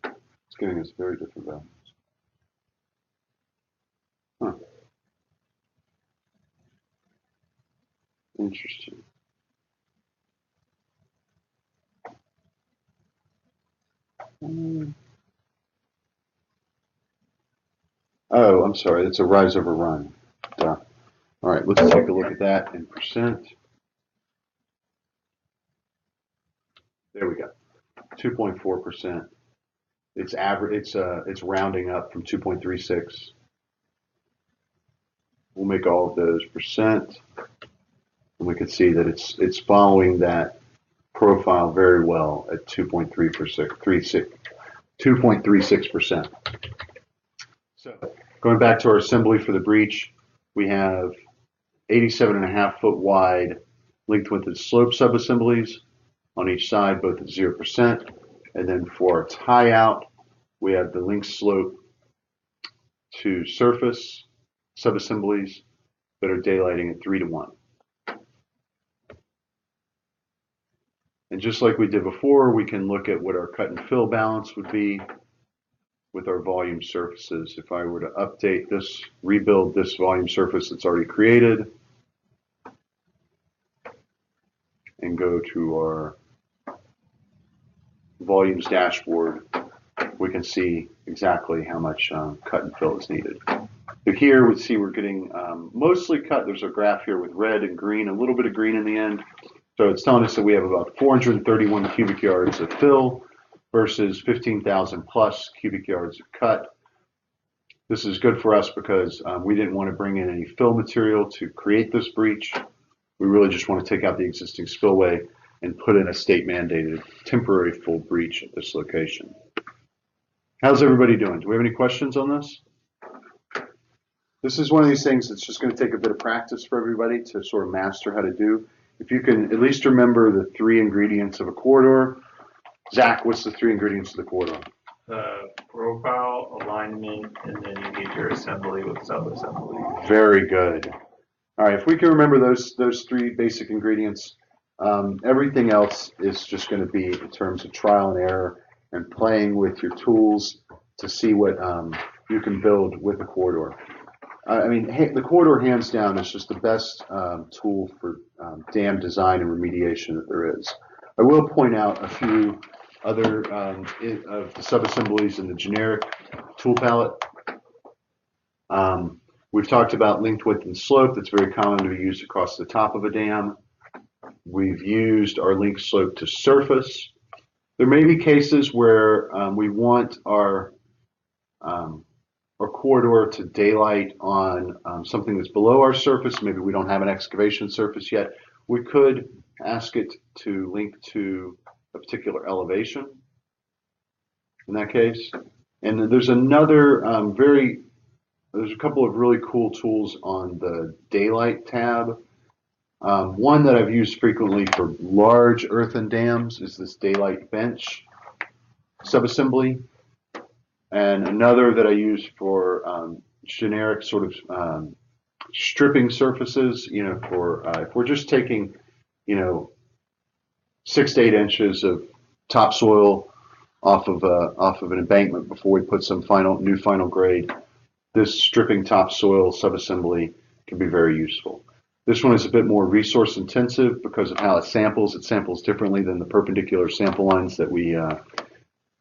it's giving us very different values. Huh. Interesting. Oh, I'm sorry. It's a rise over run. Duh. All right, let's take a look at that in percent. There we go. 2.4%. It's average. It's rounding up from 2.36. We'll make all of those percent, and we can see that it's following that profile very well at 2.36%. So going back to our assembly for the breech, we have 87.5-foot wide length, width, and slope subassemblies on each side, both at 0%. And then for our tie out, we have the link slope to surface subassemblies that are daylighting at 3:1. And just like we did before, we can look at what our cut and fill balance would be with our volume surfaces. If I were to update this, rebuild this volume surface that's already created, and go to our volumes dashboard, we can see exactly how much cut and fill is needed. So here we see we're getting mostly cut. There's a graph here with red and green, a little bit of green in the end. So it's telling us that we have about 431 cubic yards of fill versus 15,000 plus cubic yards of cut. This is good for us because we didn't want to bring in any fill material to create this breach. We really just want to take out the existing spillway and put in a state mandated temporary full breach at this location. How's everybody doing? Do we have any questions on this? This is one of these things that's just going to take a bit of practice for everybody to sort of master how to do. If you can at least remember the 3 ingredients of a corridor. Zach, what's the 3 ingredients of the corridor? The profile, alignment, and then you need your assembly with sub-assembly. Very good. All right, if we can remember those 3 basic ingredients, everything else is just going to be in terms of trial and error and playing with your tools to see what you can build with the corridor. I mean, the corridor, hands down, is just the best tool for dam design and remediation that there is. I will point out a few other of the subassemblies in the generic tool palette. We've talked about length, width, and slope. That's very common to be used across the top of a dam. We've used our link slope to surface. There may be cases where we want our corridor to daylight on something that's below our surface. Maybe we don't have an excavation surface yet. We could ask it to link to a particular elevation in that case. And then there's another there's a couple of really cool tools on the daylight tab. One that I've used frequently for large earthen dams is this daylight bench subassembly. And another that I use for generic sort of stripping surfaces, for if we're just taking, 6 to 8 inches of topsoil off of an embankment before we put some new final grade. This stripping topsoil subassembly can be very useful. This one is a bit more resource intensive because of how it samples. It samples differently than the perpendicular sample lines that we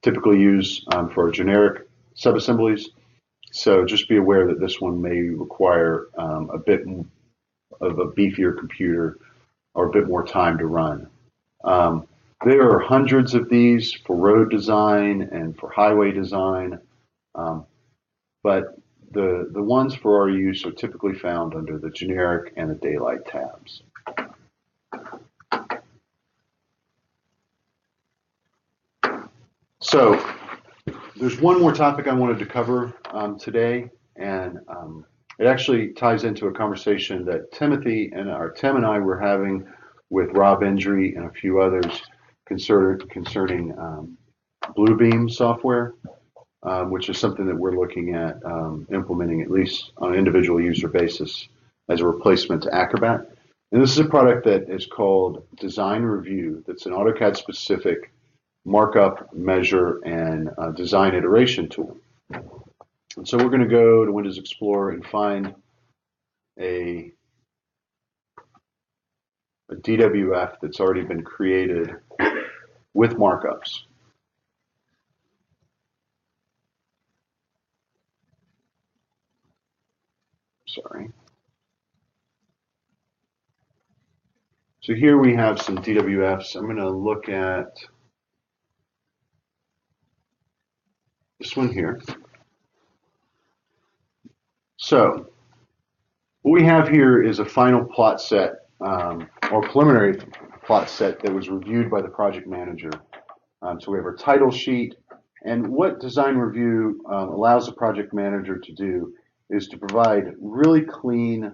typically use for our generic subassemblies. So just be aware that this one may require a bit of a beefier computer or a bit more time to run. There are hundreds of these for road design and for highway design, but the ones for our use are typically found under the generic and the daylight tabs. So there's one more topic I wanted to cover today, and it actually ties into a conversation that Tim and I were having with Rob Endry and a few others concerning Bluebeam software, which is something that we're looking at implementing at least on an individual user basis as a replacement to Acrobat. And this is a product that is called Design Review. That's an AutoCAD specific markup, measure, and design iteration tool. And so we're going to go to Windows Explorer and find a DWF that's already been created with markups. Sorry. So here we have some DWFs. I'm going to look at this one here. So what we have here is a final plot set or preliminary plot set that was reviewed by the project manager. So we have our title sheet, and what Design Review allows the project manager to do is to provide really clean,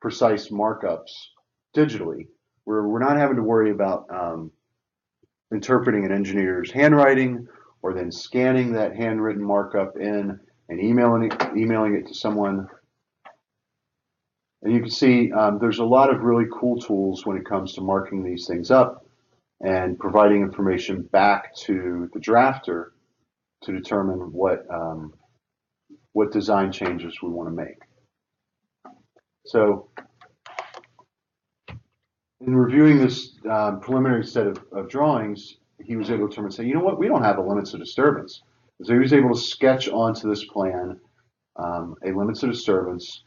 precise markups digitally, where we're not having to worry about interpreting an engineer's handwriting or then scanning that handwritten markup in and emailing it to someone. And you can see there's a lot of really cool tools when it comes to marking these things up and providing information back to the drafter to determine what design changes we want to make. So in reviewing this preliminary set of drawings, he was able to determine, say, you know what, we don't have a limits of disturbance. So he was able to sketch onto this plan a limits of disturbance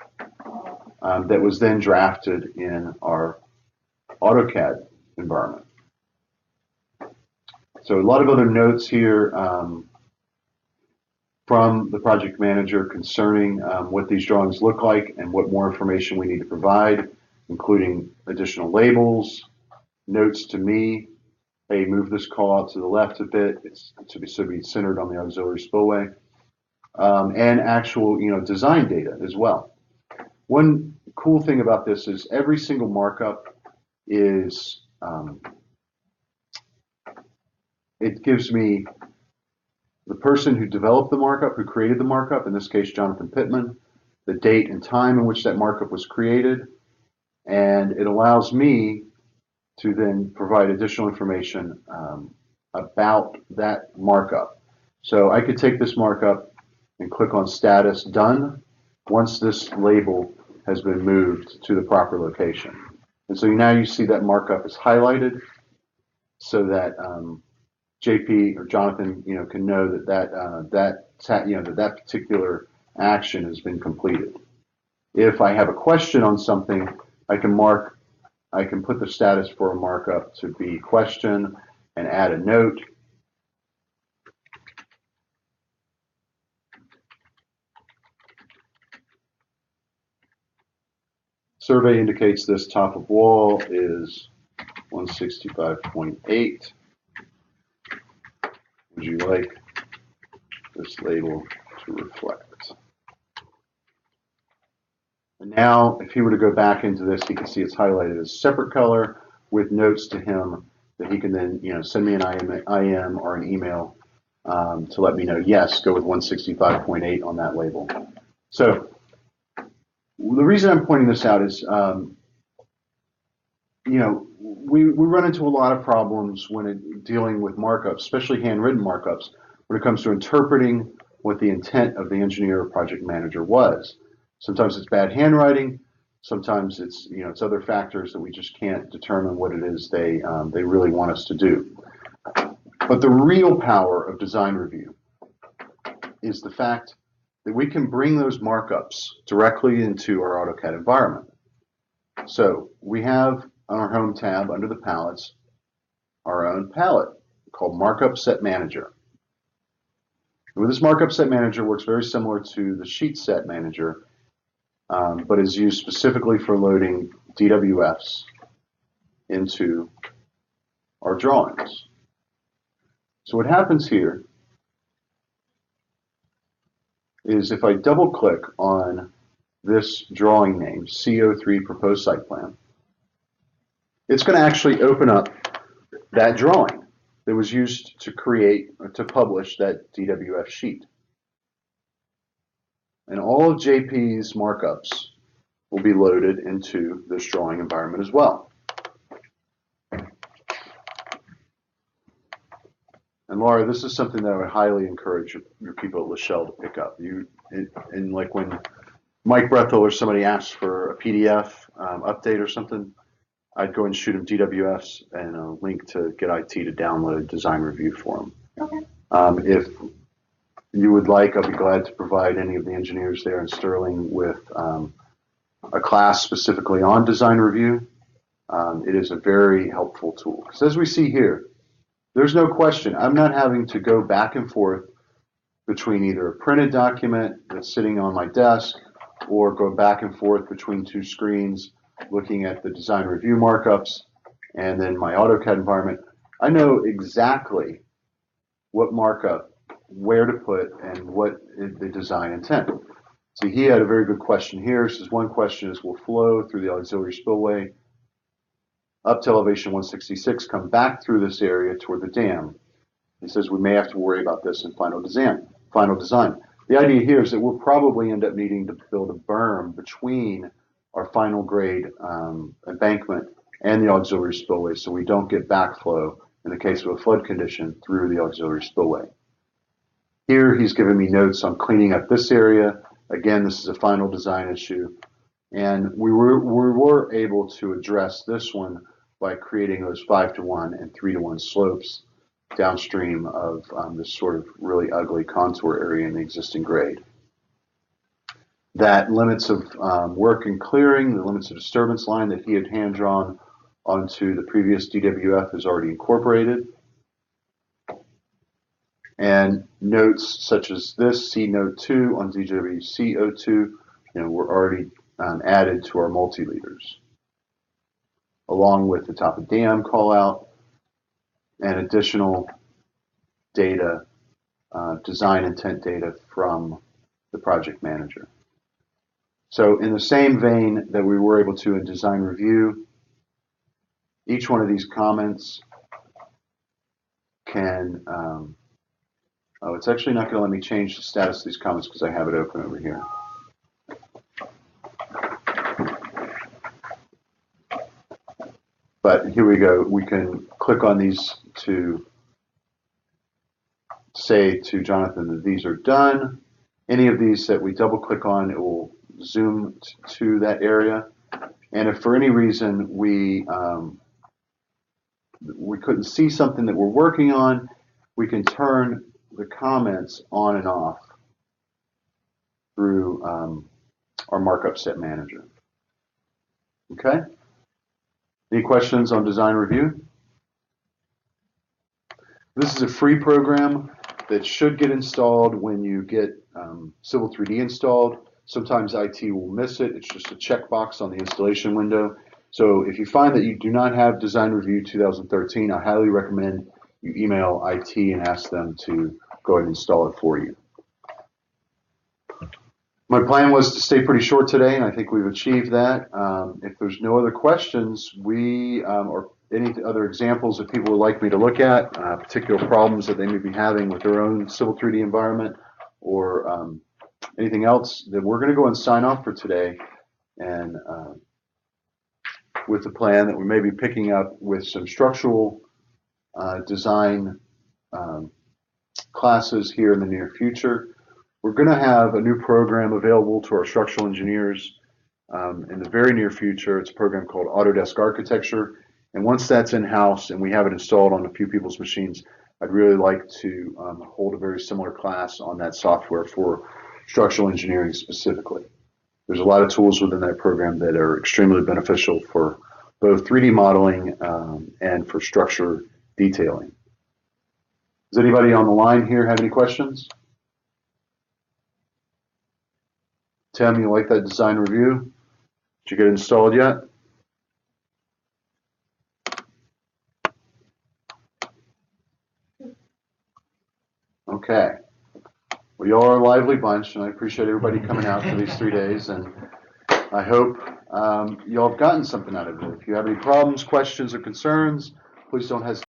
that was then drafted in our AutoCAD environment. So a lot of other notes here from the project manager concerning what these drawings look like and what more information we need to provide, including additional labels, notes to me, hey, move this call out to the left a bit, it's to be centered on the auxiliary spillway, and actual design data as well. One cool thing about this is every single markup is, it gives me the person who developed the markup, who created the markup, in this case Jonathan Pittman, the date and time in which that markup was created, and it allows me to then provide additional information about that markup. So I could take this markup and click on status done once this label has been moved to the proper location. And so now you see that markup is highlighted so that JP or Jonathan can know that particular action has been completed. If I have a question on something, I can put the status for a markup to be question and add a note. Survey indicates this top of wall is 165.8. Would you like this label to reflect? And now, if he were to go back into this, he can see it's highlighted as a separate color with notes to him that he can then, send me an IM or an email to let me know, yes, go with 165.8 on that label. So the reason I'm pointing this out is, we run into a lot of problems when dealing with markups, especially handwritten markups, when it comes to interpreting what the intent of the engineer or project manager was. Sometimes it's bad handwriting. Sometimes it's, it's other factors that we just can't determine what it is they really want us to do. But the real power of design review is the fact that we can bring those markups directly into our AutoCAD environment. So we have on our Home tab under the palettes our own palette called Markup Set Manager. With this Markup Set Manager works very similar to the Sheet Set Manager, but is used specifically for loading DWFs into our drawings. So what happens here is if I double click on this drawing name, CO3 Proposed Site Plan, it's going to actually open up that drawing that was used to create or to publish that DWF sheet. And all of JP's markups will be loaded into this drawing environment as well. And Laura, this is something that I would highly encourage your people at Lachelle to pick up. And like when Mike Brethel or somebody asks for a PDF update or something, I'd go and shoot them DWFs and a link to get IT to download Design Review for them. Okay. If you would like, I'll be glad to provide any of the engineers there in Sterling with a class specifically on Design Review. It is a very helpful tool. Because as we see here, there's no question, I'm not having to go back and forth between either a printed document that's sitting on my desk or go back and forth between two screens looking at the design review markups and then my AutoCAD environment. I know exactly what markup, where to put, and what is the design intent. See, he had a very good question here. Says one question is, will flow through the auxiliary spillway up to elevation 166, come back through this area toward the dam. He says we may have to worry about this in final design. The idea here is that we'll probably end up needing to build a berm between our final grade embankment and the auxiliary spillway so we don't get backflow in the case of a flood condition through the auxiliary spillway. Here he's given me notes on cleaning up this area. Again, this is a final design issue. And we were able to address this one by creating those 5-to-1 and 3-to-1 slopes downstream of this sort of really ugly contour area in the existing grade. That limits of work and clearing, the limits of disturbance line that he had hand drawn onto the previous DWF is already incorporated. And notes such as this, C note 2 on DWC02, were already added to our multi-leaders, along with the top of dam call out and additional data, design intent data from the project manager. So in the same vein that we were able to in design review, each one of these comments can, it's actually not going to let me change the status of these comments because I have it open over here. But here we go. We can click on these to say to Jonathan that these are done. Any of these that we double click on, it will zoom to that area. And if for any reason we couldn't see something that we're working on, we can turn the comments on and off through our markup set manager. Okay? Any questions on design review? This is a free program that should get installed when you get Civil 3D installed. Sometimes IT will miss it. It's just a checkbox on the installation window. So if you find that you do not have Design Review 2013, I highly recommend you email IT and ask them to go ahead and install it for you. My plan was to stay pretty short today, and I think we've achieved that. If there's no other questions, or any other examples that people would like me to look at, particular problems that they may be having with their own Civil 3D environment, or anything else, then we're going to go and sign off for today. And with the plan that we may be picking up with some structural design classes here in the near future. We're going to have a new program available to our structural engineers in the very near future. It's a program called Autodesk Architecture. And once that's in-house and we have it installed on a few people's machines, I'd really like to hold a very similar class on that software for structural engineering specifically. There's a lot of tools within that program that are extremely beneficial for both 3D modeling and for structure detailing. Does anybody on the line here have any questions? Tim, you like that design review? Did you get it installed yet? Okay. Well, y'all are a lively bunch, and I appreciate everybody coming out for these 3 days, and I hope y'all have gotten something out of it. If you have any problems, questions, or concerns, please don't hesitate